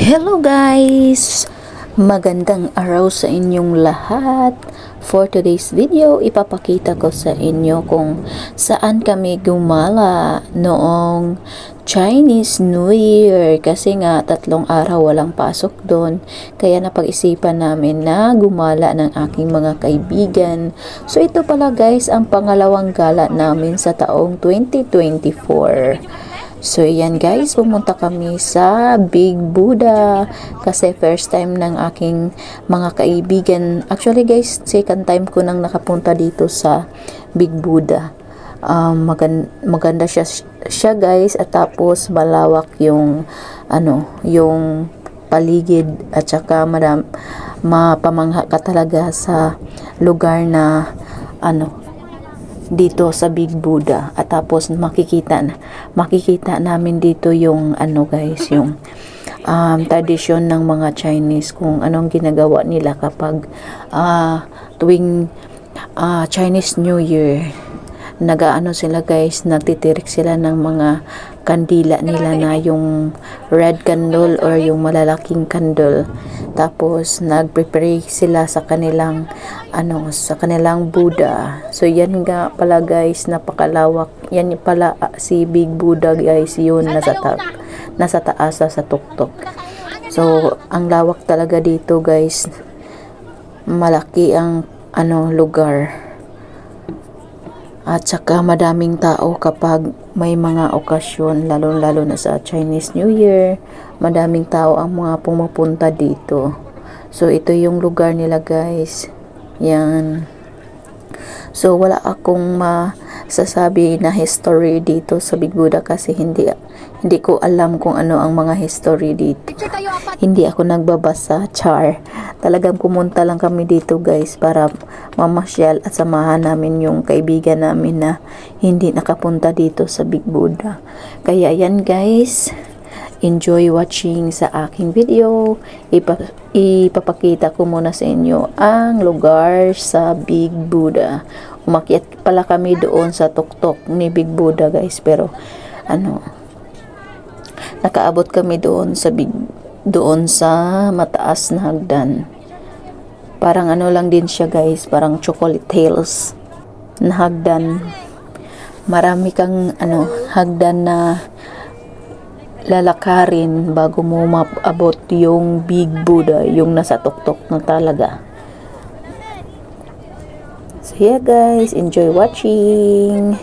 Hello guys! Magandang araw sa inyong lahat. For today's video, ipapakita ko sa inyo kung saan kami gumala noong Chinese New Year. Kasi nga, 3 araw walang pasok doon. Kaya napag-isipan namin na gumala ng aking mga kaibigan. So ito pala guys, ang pangalawang gala namin sa taong 2024. So, yan guys, pumunta kami sa Big Buddha kasi first time ng aking mga kaibigan. Actually guys, second time ko nang nakapunta dito sa Big Buddha. Maganda siya guys, at tapos malawak yung yung paligid, at saka mapamangha ka talaga sa lugar na dito sa Big Buddha. At tapos makikita namin dito yung guys, yung tradisyon ng mga Chinese, kung anong ginagawa nila kapag tuwing Chinese New Year. Nagaano sila guys, nagtitirik sila ng mga kandila nila na yung red candle or yung malalaking candle. Tapos nagprepare sila sa kanilang Buddha. So yan nga pala guys, napakalawak. Yan pala si Big Buddha guys, yun nasa taas sa tuktok. So ang lawak talaga dito guys. Malaki ang lugar. At saka madaming tao kapag may mga okasyon, lalo na sa Chinese New Year. Madaming tao ang mga pumupunta dito. So ito yung lugar nila guys. Yan. So wala akong masasabi na history dito sa Big Buddha kasi hindi ko alam kung ano ang mga history dito. Hindi ako nagbabasa, char. Talagang pumunta lang kami dito guys para mamasyal at samahan namin yung kaibigan namin na hindi nakapunta dito sa Big Buddha. Kaya yan guys, enjoy watching sa aking video. Ipapakita ko muna sa inyo ang lugar sa Big Buddha. Umakyat pala kami doon sa tuktok ni Big Buddha guys, pero nakaabot kami doon sa mataas na hagdan. Parang lang din siya guys, parang chocolate hills na hagdan. Marami kang hagdan na lalakarin bago mo maabot yung Big Buddha, yung nasa tuktok na talaga. So yeah guys, enjoy watching.